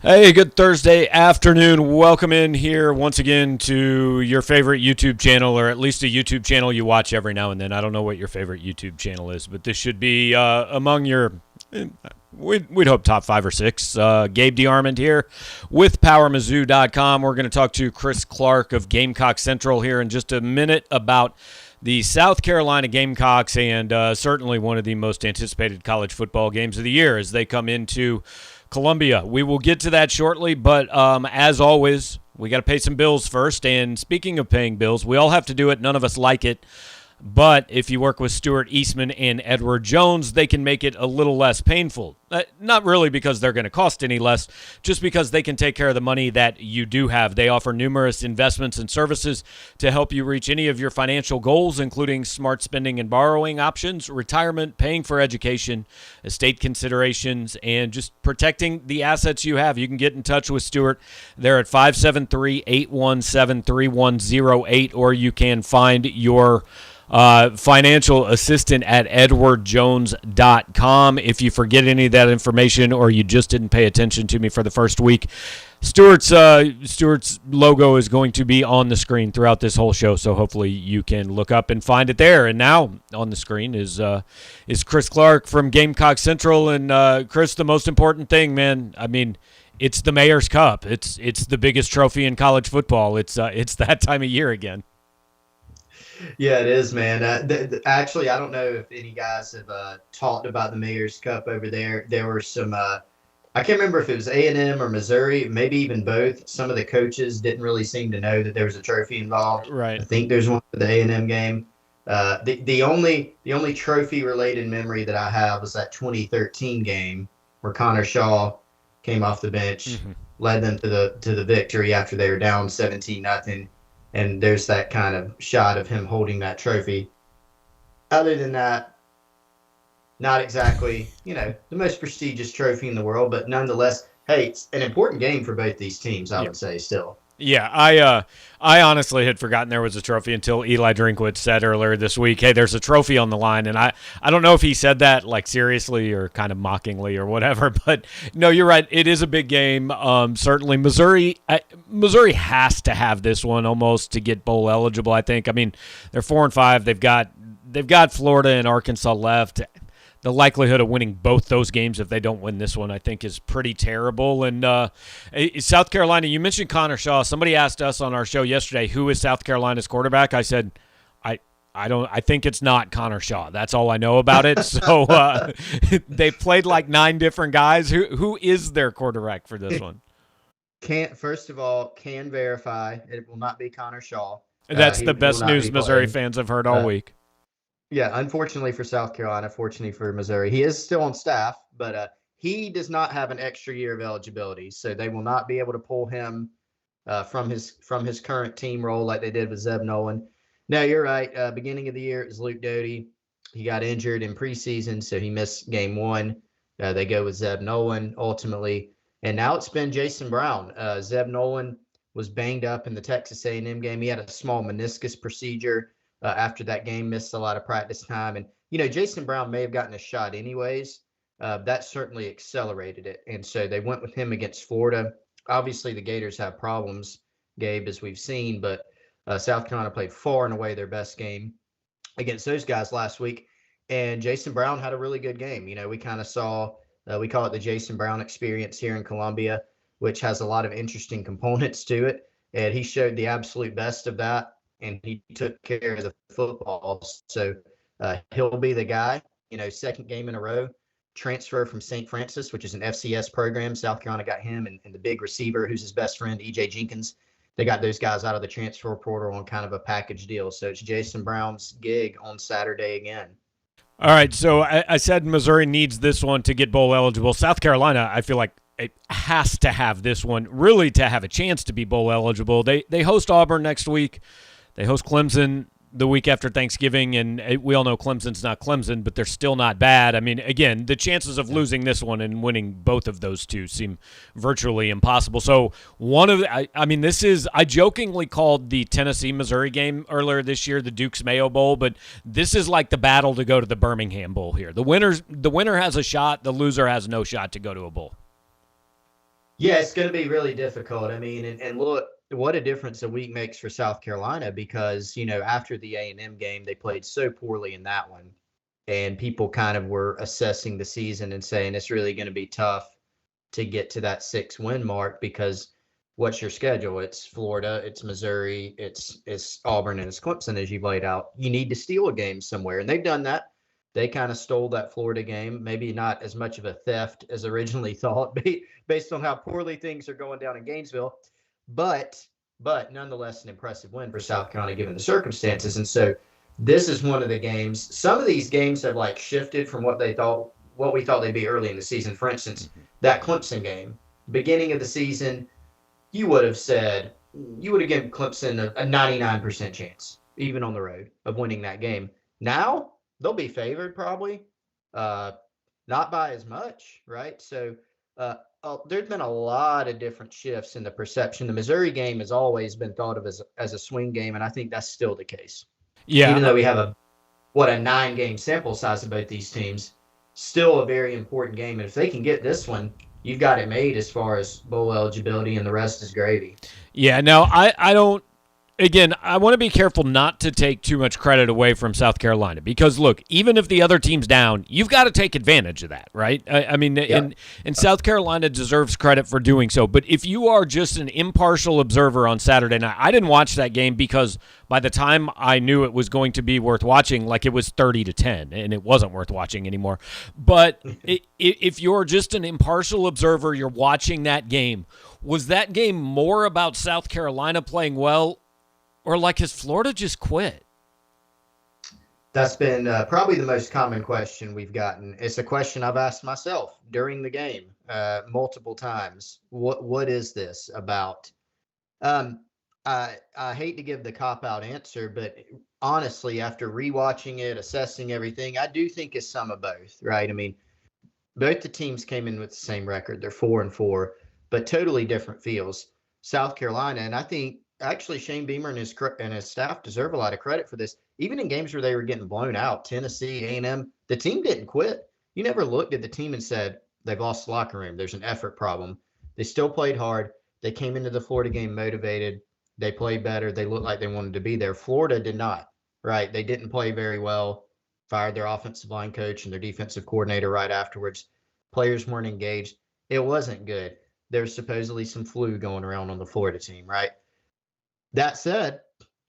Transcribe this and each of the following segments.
Hey, good Thursday afternoon. Welcome in here once again to your favorite YouTube channel, or at least a YouTube channel you watch every now and then. I don't know what your favorite YouTube channel is, but this should be among your, we'd hope, top 5 or 6. Gabe DeArmond here with PowerMizzou.com. We're going to talk to Chris Clark of Gamecock Central here in just a minute about the South Carolina Gamecocks and certainly one of the most anticipated college football games of the year as they come into Columbia. We will get to that shortly, but as always, we got to pay some bills first. And speaking of paying bills, we all have to do it. None of us like it. But if you work with Stuart Eastman and Edward Jones, they can make it a little less painful. Not really because they're going to cost any less, just because they can take care of the money that you do have. They offer numerous investments and services to help you reach any of your financial goals, including smart spending and borrowing options, retirement, paying for education, estate considerations, and just protecting the assets you have. You can get in touch with Stuart. They're at 573-817-3108, or you can find your financial assistant at edwardjones.com. If you forget any of that information or you just didn't pay attention to me for the first week, Stuart's logo is going to be on the screen throughout this whole show, so hopefully you can look up and find it there. And now on the screen is Chris Clark from Gamecock Central. And Chris, the most important thing, man, I mean, it's the Mayor's Cup. It's the biggest trophy in college football. It's that time of year again. Yeah, it is, man. Actually, I don't know if any guys have talked about the Mayor's Cup over there. There were some, I can't remember if it was A&M or Missouri, maybe even both. Some of the coaches didn't really seem to know that there was a trophy involved. Right. I think there's one for the A&M game. The only trophy-related memory that I have was that 2013 game where Connor Shaw came off the bench, led them to the victory after they were down 17-0. And there's that kind of shot of him holding that trophy. Other than that, not exactly, the most prestigious trophy in the world, but nonetheless, hey, it's an important game for both these teams, I would say still. Yeah, I honestly had forgotten there was a trophy until Eli Drinkwitz said earlier this week, hey, there's a trophy on the line. And I don't know if he said that like seriously or kind of mockingly or whatever, but no, you're right. It is a big game. Certainly Missouri has to have this one almost to get bowl eligible, I think. I mean, they're 4-5. They've got Florida and Arkansas left. The likelihood of winning both those games if they don't win this one, I think, is pretty terrible. And South Carolina, you mentioned Connor Shaw. Somebody asked us on our show yesterday, who is South Carolina's quarterback? I said, I think it's not Connor Shaw. That's all I know about it. So they played like 9 different guys. Who is their quarterback for this one? First of all, can verify it will not be Connor Shaw. That's the best news Missouri fans have heard all week. Yeah, unfortunately for South Carolina, fortunately for Missouri, he is still on staff, but he does not have an extra year of eligibility, so they will not be able to pull him from his current team role like they did with Zeb Nolan. No, you're right. Beginning of the year, it was Luke Doty. He got injured in preseason, so he missed game 1. They go with Zeb Nolan ultimately, and now it's been Jason Brown. Zeb Nolan was banged up in the Texas A&M game. He had a small meniscus procedure. After that game, missed a lot of practice time. And, Jason Brown may have gotten a shot anyways. That certainly accelerated it. And so they went with him against Florida. Obviously, the Gators have problems, Gabe, as we've seen, but South Carolina played far and away their best game against those guys last week. And Jason Brown had a really good game. We kind of saw, we call it the Jason Brown experience here in Columbia, which has a lot of interesting components to it. And he showed the absolute best of that. And he took care of the football. So he'll be the guy, second game in a row. Transfer from St. Francis, which is an FCS program. South Carolina got him and the big receiver, who's his best friend, E.J. Jenkins. They got those guys out of the transfer portal on kind of a package deal. So it's Jason Brown's gig on Saturday again. All right, so I said Missouri needs this one to get bowl eligible. South Carolina, I feel like it has to have this one really to have a chance to be bowl eligible. They host Auburn next week. They host Clemson the week after Thanksgiving, and we all know Clemson's not Clemson, but they're still not bad. I mean, again, the chances of losing this one and winning both of those two seem virtually impossible. So I jokingly called the Tennessee-Missouri game earlier this year the Duke's Mayo Bowl, but this is like the battle to go to the Birmingham Bowl here. The winner has a shot. The loser has no shot to go to a bowl. Yeah, it's going to be really difficult. I mean, and look, what a difference a week makes for South Carolina because, after the A&M game, they played so poorly in that one. And people kind of were assessing the season and saying it's really going to be tough to get to that 6-win mark because what's your schedule? It's Florida, it's Missouri, it's Auburn, and it's Clemson, as you've laid out. You need to steal a game somewhere. And they've done that. They kind of stole that Florida game, maybe not as much of a theft as originally thought based on how poorly things are going down in Gainesville, but nonetheless an impressive win for South Carolina given the circumstances. And so this is one of the games. Some of these games have like shifted from what we thought they'd be early in the season. For instance, that Clemson game, beginning of the season, you would have given Clemson a 99% chance, even on the road, of winning that game. Now they'll be favored probably, not by as much, right? So there's been a lot of different shifts in the perception. The Missouri game has always been thought of as a swing game, and I think that's still the case. Yeah. Even though we have a 9-game sample size of both these teams, still a very important game. And if they can get this one, you've got it made as far as bowl eligibility, and the rest is gravy. Yeah, no, I don't. Again, I want to be careful not to take too much credit away from South Carolina because, look, even if the other team's down, you've got to take advantage of that, right? I mean, and South Carolina deserves credit for doing so. But if you are just an impartial observer on Saturday night, I didn't watch that game because by the time I knew it was going to be worth watching, like it was 30-10, and it wasn't worth watching anymore. But if you're just an impartial observer, you're watching that game, was that game more about South Carolina playing well, or like, has Florida just quit? That's been probably the most common question we've gotten. It's a question I've asked myself during the game multiple times. What is this about? I hate to give the cop-out answer, but honestly, after rewatching it, assessing everything, I do think it's some of both, right? I mean, both the teams came in with the same record. They're 4-4, but totally different feels. South Carolina, and I think actually Shane Beamer and his staff deserve a lot of credit for this. Even in games where they were getting blown out, Tennessee, A&M, the team didn't quit. You never looked at the team and said, they've lost the locker room. There's an effort problem. They still played hard. They came into the Florida game motivated. They played better. They looked like they wanted to be there. Florida did not, right? They didn't play very well, fired their offensive line coach and their defensive coordinator right afterwards. Players weren't engaged. It wasn't good. There's supposedly some flu going around on the Florida team, right? That said,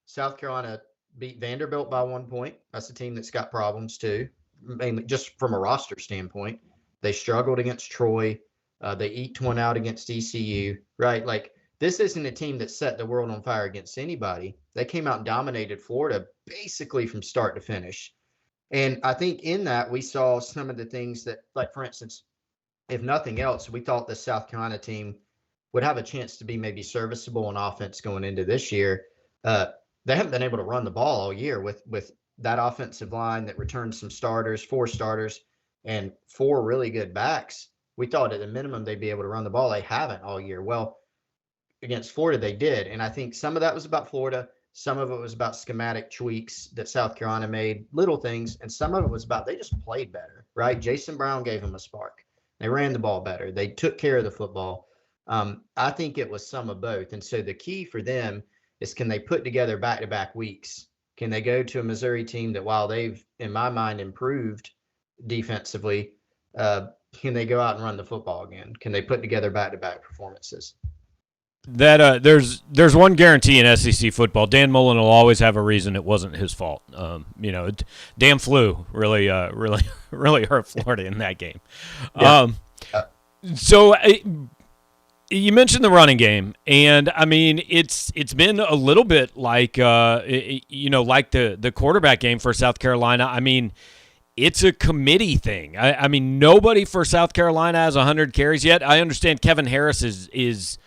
South Carolina beat Vanderbilt by 1 point. That's a team that's got problems too, mainly just from a roster standpoint. They struggled against Troy. They eked one out against ECU, right? Like, this isn't a team that set the world on fire against anybody. They came out and dominated Florida basically from start to finish. And I think in that we saw some of the things that, like, for instance, if nothing else, we thought the South Carolina team would have a chance to be maybe serviceable on offense going into this year. They haven't been able to run the ball all year with that offensive line that returned some starters, 4 starters, and 4 really good backs. We thought at the minimum they'd be able to run the ball. They haven't all year. Well, against Florida, they did. And I think some of that was about Florida. Some of it was about schematic tweaks that South Carolina made, little things. And some of it was about they just played better, right? Jason Brown gave them a spark. They ran the ball better. They took care of the football. I think it was some of both. And so the key for them is, can they put together back-to-back weeks? Can they go to a Missouri team that, while they've, in my mind, improved defensively, can they go out and run the football again? Can they put together back-to-back performances? That there's one guarantee in SEC football: Dan Mullen will always have a reason it wasn't his fault. Damn flu really hurt Florida in that game. Yeah. So you mentioned the running game, and I mean it's been a little bit like like the quarterback game for South Carolina. I mean, it's a committee thing. I mean, nobody for South Carolina has 100 carries yet. I understand Kevin Harris is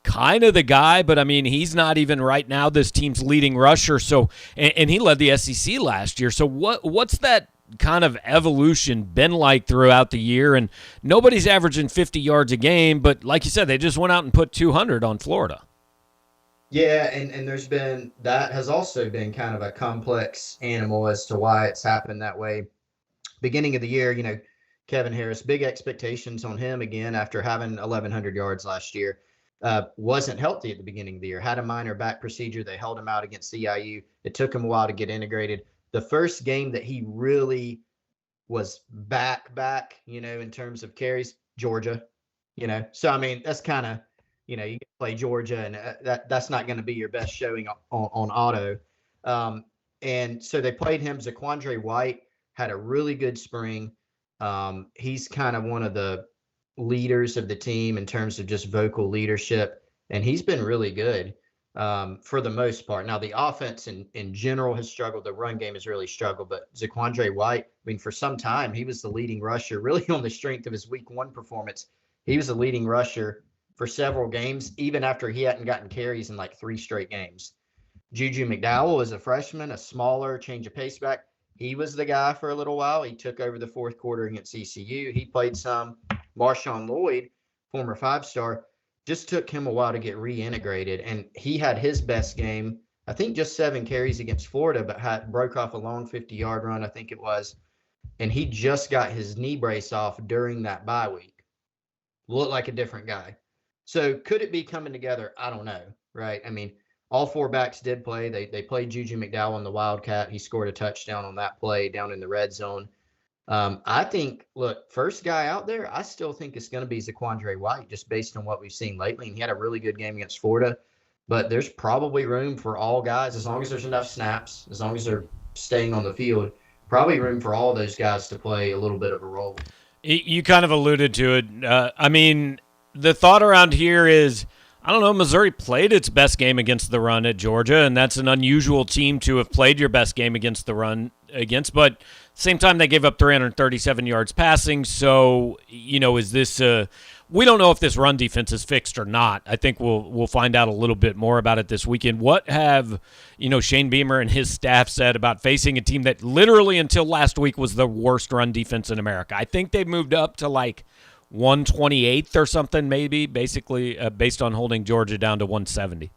kind of the guy, but I mean, he's not even right now this team's leading rusher. So, and he led the SEC last year. So what's that kind of evolution been like throughout the year? And nobody's averaging 50 yards a game, but like you said, they just went out and put 200 on Florida. Yeah, and that has also been kind of a complex animal as to why it's happened that way. Beginning of the year, Kevin Harris. Big expectations on him again after having 1,100 yards last year. Wasn't healthy at the beginning of the year. Had a minor back procedure. They held him out against CIU. It took him a while to get integrated. The first game that he really was back, in terms of carries, Georgia, So, I mean, that's kind of, you play Georgia, and that's not going to be your best showing on auto. And so they played him. Zaquandre White had a really good spring. He's kind of one of the leaders of the team in terms of just vocal leadership, and he's been really good for the most part. Now, the offense in general has struggled. The run game has really struggled, but Zaquandre White, I mean, for some time, he was the leading rusher, really on the strength of his week 1 performance. He was the leading rusher for several games, even after he hadn't gotten carries in like 3 straight games. Juju McDowell was a freshman, a smaller change of pace back. He was the guy for a little while. He took over the 4th quarter against ECU. He played some. Marshawn Lloyd, former 5-star, just took him a while to get reintegrated, and he had his best game, I think just 7 carries against Florida, but broke off a long 50-yard run, I think it was, and he just got his knee brace off during that bye week. Looked like a different guy. So could it be coming together? I don't know, right? I mean, all 4 backs did play. They played Juju McDowell on the Wildcat. He scored a touchdown on that play down in the red zone. I think, look, first guy out there, I still think it's going to be Zaquandre White, just based on what we've seen lately. And he had a really good game against Florida. But there's probably room for all guys, as long as there's enough snaps, as long as they're staying on the field, probably room for all those guys to play a little bit of a role. You kind of alluded to it. I mean, the thought around here is, I don't know, Missouri played its best game against the run at Georgia, and that's an unusual team to have played your best game against the run against. But same time, they gave up 337 yards passing. So, is this we don't know if this run defense is fixed or not. I think we'll find out a little bit more about it this weekend. What have, Shane Beamer and his staff said about facing a team that literally until last week was the worst run defense in America? I think they've moved up to like 128th or something, maybe, basically based on holding Georgia down to 170.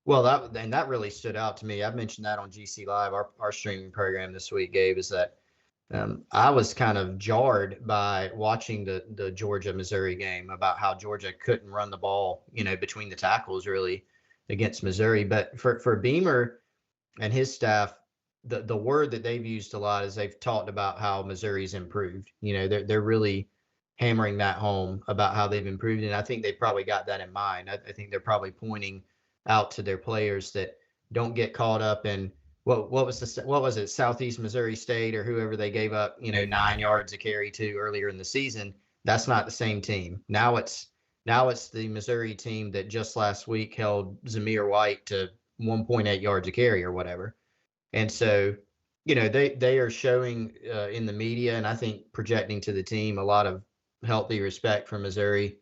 Well, that really stood out to me. I've mentioned that on GC Live, our streaming program this week, Gabe, is that I was kind of jarred by watching the Georgia-Missouri game about how Georgia couldn't run the ball, between the tackles really against Missouri. But for Beamer and his staff, the word that they've used a lot is they've talked about how Missouri's improved. They're really hammering that home about how they've improved, and I think they probably got that in mind. I think they're probably pointing out to their players that don't get caught up in what was it, Southeast Missouri State or whoever they gave up 9 yards a carry to earlier in the season. That's not the same team. Now it's the Missouri team that just last week held Zamir White to 1.8 yards a carry or whatever. And so they are showing in the media, and I think projecting to the team, a lot of healthy respect for Missouri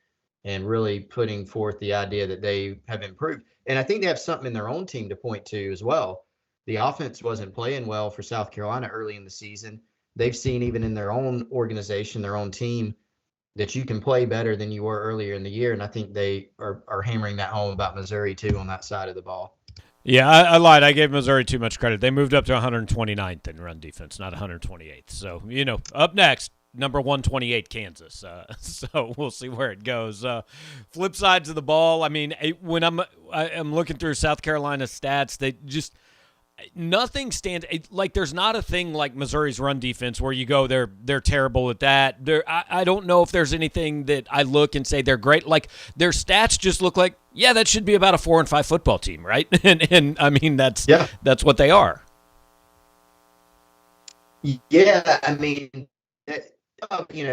and really putting forth the idea that they have improved. And I think they have something in their own team to point to as well. The offense wasn't playing well for South Carolina early in the season. They've seen even in their own organization, their own team, that you can play better than you were earlier in the year. And I think they are hammering that home about Missouri too on that side of the ball. Yeah, I lied. I gave Missouri too much credit. They moved up to 129th in run defense, not 128th. So, up next, number 128, Kansas. So we'll see where it goes. Flip sides of the ball. I mean, when I'm looking through South Carolina's stats, they just nothing stands. Like there's not a thing like Missouri's run defense where you go they're terrible at that. I don't know if there's anything that I look and say they're great. Like their stats just look like that should be about a 4-5 football team, right? and I mean that's what they are. Yeah, I mean.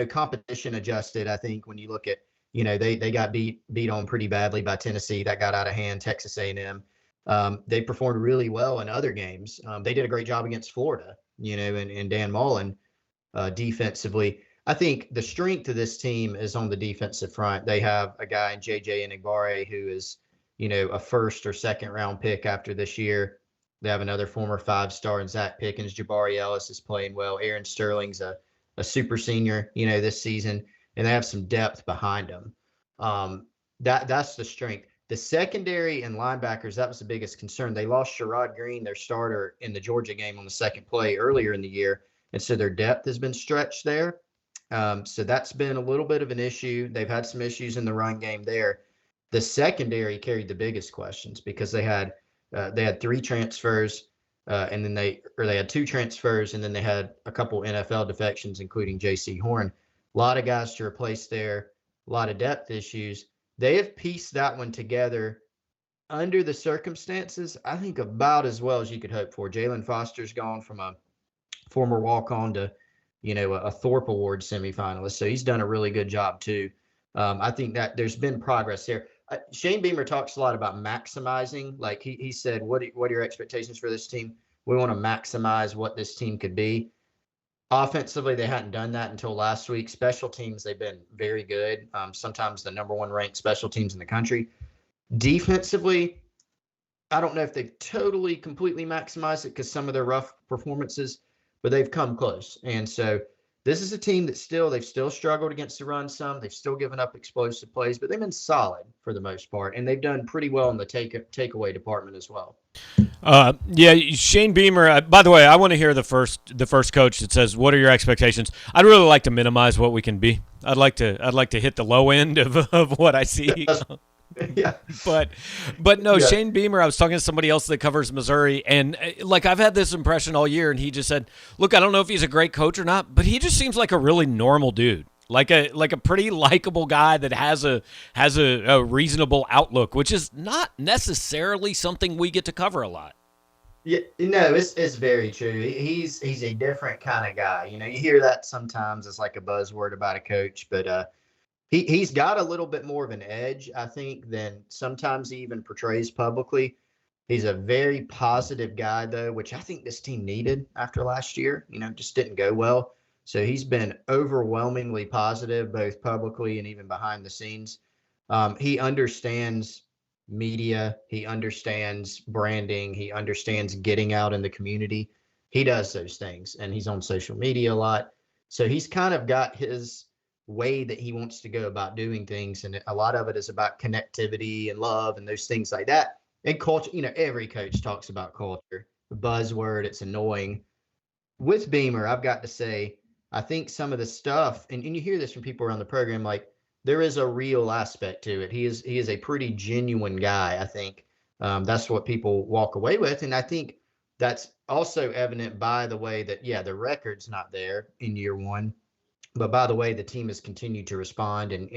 Competition adjusted, I think, when you look at, they got beat on pretty badly by Tennessee. That got out of hand. Texas A&M. They performed really well in other games. They did a great job against Florida, and Dan Mullen defensively. I think the strength of this team is on the defensive front. They have a guy in J.J. Enagbare who is, a first or second round pick after this year. They have another former 5-star in Zach Pickens. Jabari Ellis is playing well. Aaron Sterling's a super senior, this season, and they have some depth behind them. That's the strength. The secondary and linebackers, that was the biggest concern. They lost Sherrod Green, their starter, in the Georgia game on the second play earlier in the year, and so their depth has been stretched there. So that's been a little bit of an issue. They've had some issues in the run game there. The secondary carried the biggest questions because they had 3 transfers, and then they had 2 transfers, and then they had a couple NFL defections, including J.C. Horn. A lot of guys to replace there, a lot of depth issues. They have pieced that one together under the circumstances, I think about as well as you could hope for. Jalen Foster's gone from a former walk-on to, a Thorpe Award semifinalist. So he's done a really good job too. I think that there's been progress there. Shane Beamer talks a lot about maximizing. Like he said, what are your expectations for this team? We want to maximize what this team could be. Offensively, they hadn't done that until last week. Special teams, they've been very good. Sometimes the number 1 ranked special teams in the country. Defensively, I don't know if they've totally, completely maximized it because some of their rough performances, but they've come close. And so this is a team that they've still struggled against the run some. They've still given up explosive plays, but they've been solid for the most part. And they've done pretty well in the takeaway department as well. Yeah, Shane Beamer. By the way, I want to hear the first coach that says, "What are your expectations?" I'd really like to minimize what we can be. I'd like to hit the low end of what I see. Yeah. But no, yeah. Shane Beamer, I was talking to somebody else that covers Missouri, and I've had this impression all year, and he just said, look, I don't know if he's a great coach or not, but he just seems like a really normal dude. Like a pretty likable guy that has a reasonable outlook, which is not necessarily something we get to cover a lot. Yeah, no, it's very true. He's a different kind of guy. You hear that sometimes as like a buzzword about a coach, but he's got a little bit more of an edge, I think, than sometimes he even portrays publicly. He's a very positive guy, though, which I think this team needed after last year. Just didn't go well. So he's been overwhelmingly positive, both publicly and even behind the scenes. He understands media. He understands branding. He understands getting out in the community. He does those things, and he's on social media a lot. So he's kind of got his way that he wants to go about doing things, and a lot of it is about connectivity and love and those things like that. And culture, every coach talks about culture. The buzzword, it's annoying. With Beamer, I've got to say, I think some of the stuff, and you hear this from people around the program, like there is a real aspect to it. He is a pretty genuine guy, I think. That's what people walk away with. And I think that's also evident by the way that, the record's not there in year 1. But by the way, the team has continued to respond and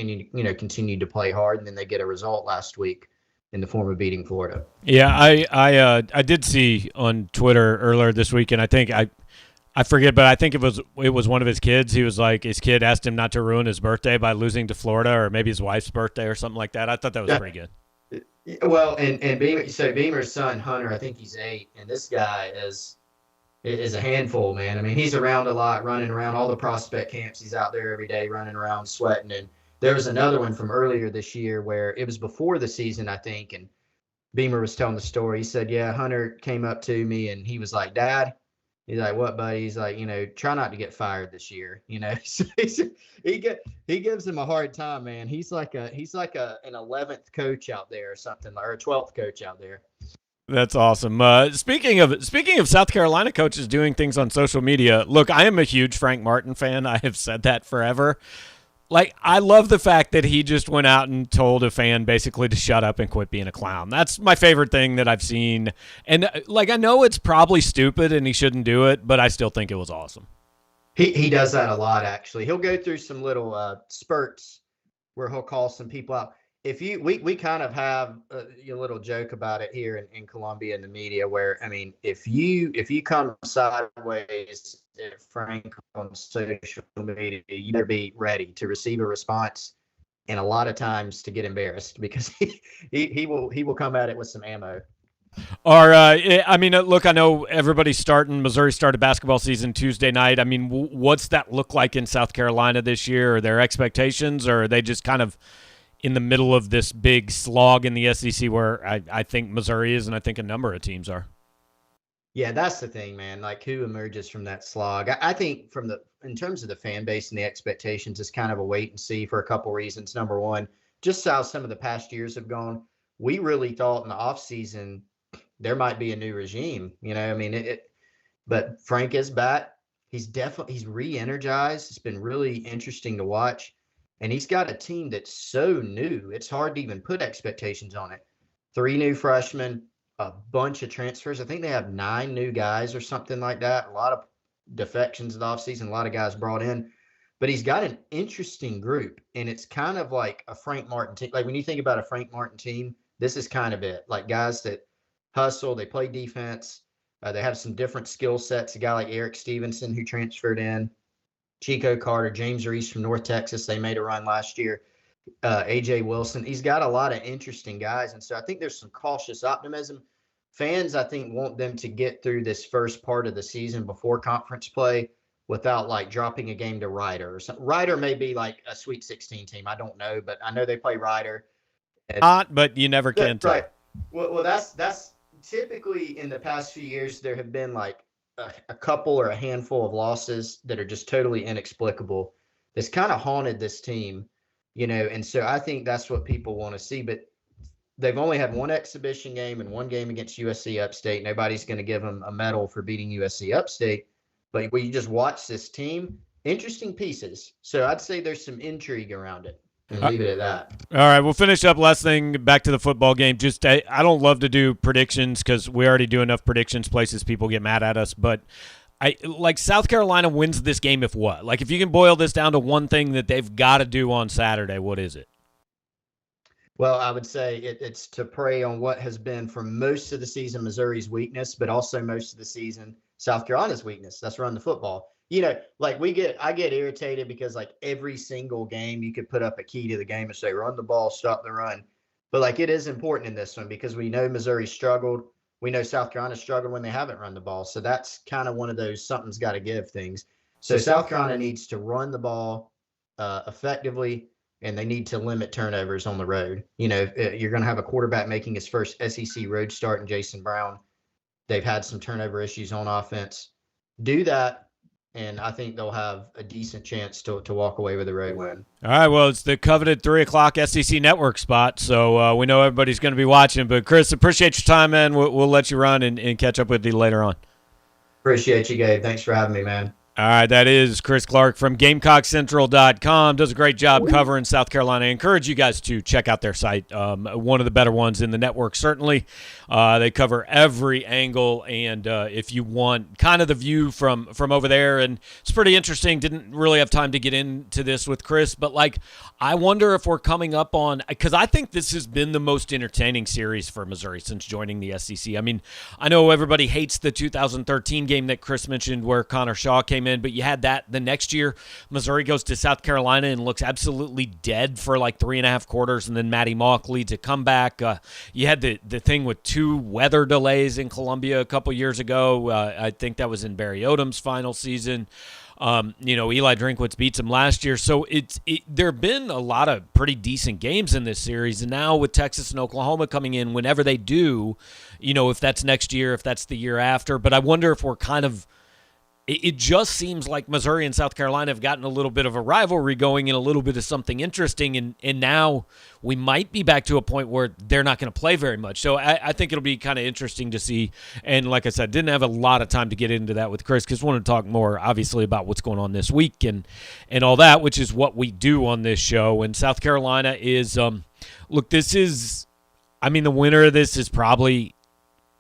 continued to play hard. And then they get a result last week in the form of beating Florida. Yeah, I did see on Twitter earlier this week, and I think I forget, but I think it was one of his kids. He was like, his kid asked him not to ruin his birthday by losing to Florida, or maybe his wife's birthday or something like that. I thought that was pretty good. Well, and Beamer's son, Hunter, I think he's 8, and this guy is a handful, man. I mean, he's around a lot, running around all the prospect camps. He's out there every day running around, sweating. And there was another one from earlier this year where it was before the season, I think, and Beamer was telling the story. He said, Hunter came up to me and he was like, Dad, he's like, what, buddy? He's like, try not to get fired this year. So he gives him a hard time, man. He's like an 11th coach out there or something, or a 12th coach out there. That's awesome. Speaking of South Carolina coaches doing things on social media, look, I am a huge Frank Martin fan. I have said that forever. I love the fact that he just went out and told a fan basically to shut up and quit being a clown. That's my favorite thing that I've seen. And I know it's probably stupid and he shouldn't do it, but I still think it was awesome. He does that a lot, actually. He'll go through some little spurts where he'll call some people out. We kind of have a little joke about it here in Columbia in the media where, I mean, if you come sideways at Frank on social media, you better be ready to receive a response and a lot of times to get embarrassed because he will come at it with some ammo. Look, I know Missouri started basketball season Tuesday night. I mean, what's that look like in South Carolina this year? Are there expectations, or are they just kind of in the middle of this big slog in the SEC where I think Missouri is and I think a number of teams are? Yeah, that's the thing, man. Like, who emerges from that slog? I think in terms of the fan base and the expectations, it's kind of a wait and see for a couple reasons. Number one, just how some of the past years have gone. We really thought in the offseason there might be a new regime. But Frank is back. he's re-energized. It's been really interesting to watch. And he's got a team that's so new, it's hard to even put expectations on it. 3 new freshmen, a bunch of transfers. I think they have 9 new guys or something like that. A lot of defections of the offseason, a lot of guys brought in. But he's got an interesting group, and it's kind of like a Frank Martin team. Like when you think about a Frank Martin team, this is kind of it. Like guys that hustle, they play defense, they have some different skill sets. A guy like Eric Stevenson who transferred in, Chico Carter, James Reese from North Texas. They made a run last year. AJ Wilson. He's got a lot of interesting guys. And so I think there's some cautious optimism. Fans, I think, want them to get through this first part of the season before conference play without like dropping a game to Ryder or something. Ryder may be like a Sweet 16 team. I don't know, but I know they play Ryder. Not, but you never can tell. Right. Well, that's typically in the past few years, there have been like a couple or a handful of losses that are just totally inexplicable. That's kind of haunted this team, and so I think that's what people want to see. But they've only had one exhibition game and one game against USC Upstate. Nobody's going to give them a medal for beating USC Upstate. But when you just watch this team, interesting pieces. So I'd say there's some intrigue around it. And leave it at that. All right, we'll finish up. Last thing, back to the football game. Just I don't love to do predictions because we already do enough predictions places people get mad at us. But South Carolina wins this game if what? Like if you can boil this down to one thing that they've got to do on Saturday, what is it? Well, I would say it's to prey on what has been for most of the season Missouri's weakness, but also most of the season South Carolina's weakness. That's run the football. I get irritated because like every single game you could put up a key to the game and say, run the ball, stop the run. But like it is important in this one because we know Missouri struggled. We know South Carolina struggled when they haven't run the ball. So that's kind of one of those something's got to give things. So South Carolina needs to run the ball effectively, and they need to limit turnovers on the road. You're going to have a quarterback making his first SEC road start in Jason Brown. They've had some turnover issues on offense. Do that. And I think they'll have a decent chance to walk away with a road win. All right, well, it's the coveted 3 o'clock SEC Network spot, so we know everybody's going to be watching. But, Chris, appreciate your time, man. We'll let you run and catch up with you later on. Appreciate you, Gabe. Thanks for having me, man. All right, that is Chris Clark from GamecockCentral.com. Does a great job covering South Carolina. I encourage you guys to check out their site. One of the better ones in the network, certainly. They cover every angle, and if you want kind of the view from over there, and it's pretty interesting. Didn't really have time to get into this with Chris, but I wonder if we're coming up on, because I think this has been the most entertaining series for Missouri since joining the SEC. I mean, I know everybody hates the 2013 game that Chris mentioned where Connor Shaw came in, but you had that the next year. Missouri goes to South Carolina and looks absolutely dead for 3.5 quarters, and then Matty Mock leads a comeback. You had the thing with 2 weather delays in Columbia a couple years ago. I think that was in Barry Odom's final season. Eli Drinkwitz beats him last year. So there have been a lot of pretty decent games in this series. And now with Texas and Oklahoma coming in, whenever they do, if that's next year, if that's the year after. But I wonder if we're kind of – it just seems like Missouri and South Carolina have gotten a little bit of a rivalry going and a little bit of something interesting. And now we might be back to a point where they're not going to play very much. So I think it'll be kind of interesting to see. And like I said, didn't have a lot of time to get into that with Chris because I wanted to talk more, obviously, about what's going on this week and all that, which is what we do on this show. And South Carolina is, look, this is, the winner of this is probably –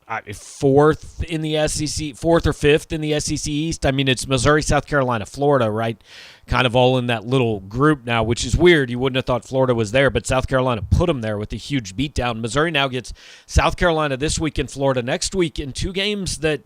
4th in the SEC, 4th or 5th in the SEC East. It's Missouri, South Carolina, Florida, right? Kind of all in that little group now, which is weird. You wouldn't have thought Florida was there, but South Carolina put them there with a huge beatdown. Missouri now gets South Carolina this week and Florida next week in 2 games that,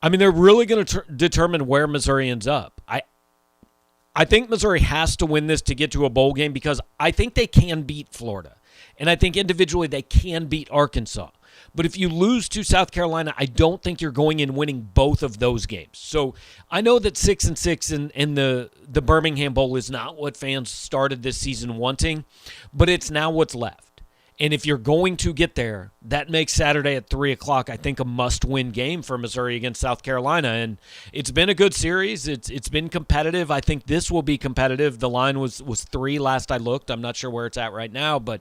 they're really going to determine where Missouri ends up. I think Missouri has to win this to get to a bowl game because I think they can beat Florida. And I think individually they can beat Arkansas. But if you lose to South Carolina, I don't think you're going and winning both of those games. So I know that 6-6 in the Birmingham Bowl is not what fans started this season wanting, but it's now what's left. And if you're going to get there, that makes Saturday at 3 o'clock, I think, a must-win game for Missouri against South Carolina. And it's been a good series. It's been competitive. I think this will be competitive. The line was 3 last I looked. I'm not sure where it's at right now, but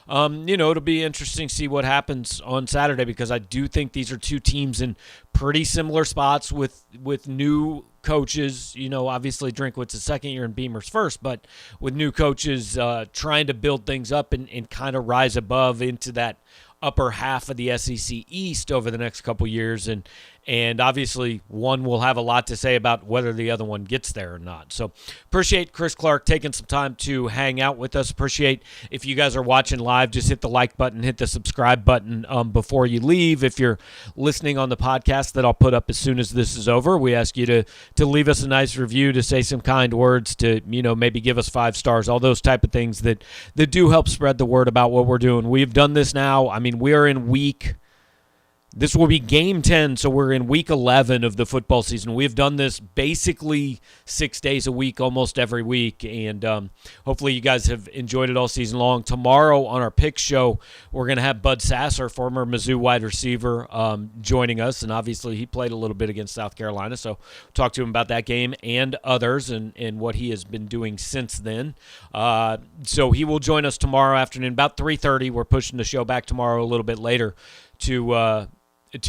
it'll be interesting to see what happens on Saturday because I do think these are 2 teams in pretty similar spots with new coaches, obviously Drinkwitz's second year and Beamer's first, but with new coaches trying to build things up and kind of rise above into that upper half of the SEC East over the next couple years, and obviously one will have a lot to say about whether the other one gets there or not. So appreciate Chris Clark taking some time to hang out with us. Appreciate if you guys are watching live, just hit the like button, hit the subscribe button before you leave. If you're listening on the podcast that I'll put up as soon as this is over, we ask you to leave us a nice review, to say some kind words, to maybe give us 5 stars, all those type of things that do help spread the word about what we're doing. We've done this now. I mean, we are in this will be game 10, so we're in week 11 of the football season. We've done this basically 6 days a week, almost every week, and hopefully you guys have enjoyed it all season long. Tomorrow on our pick show, we're going to have Bud Sasser, former Mizzou wide receiver, joining us, and obviously he played a little bit against South Carolina, so we'll talk to him about that game and others and what he has been doing since then. So he will join us tomorrow afternoon, about 3:30. We're pushing the show back tomorrow a little bit later to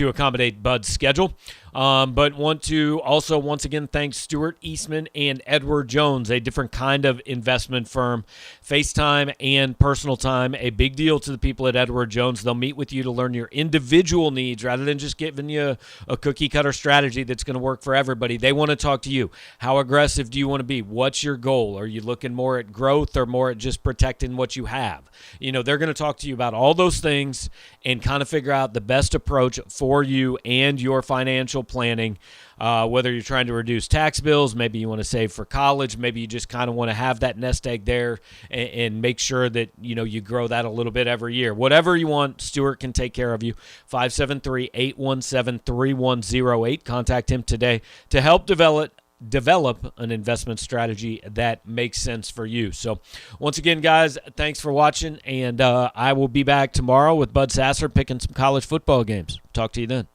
accommodate Bud's schedule. But want to also once again thank Stuart Eastman and Edward Jones, a different kind of investment firm, FaceTime and personal time, a big deal to the people at Edward Jones. They'll meet with you to learn your individual needs rather than just giving you a cookie cutter strategy that's going to work for everybody. They want to talk to you. How aggressive do you want to be? What's your goal? Are you looking more at growth or more at just protecting what you have? They're going to talk to you about all those things and kind of figure out the best approach for you and your financial planning, whether you're trying to reduce tax bills, maybe you want to save for college, maybe you just kind of want to have that nest egg there and make sure that you grow that a little bit every year. Whatever you want, Stuart can take care of you. 573-817-3108. Contact him today to help develop an investment strategy that makes sense for you. So once again, guys, thanks for watching, and I will be back tomorrow with Bud Sasser picking some college football games. Talk to you then.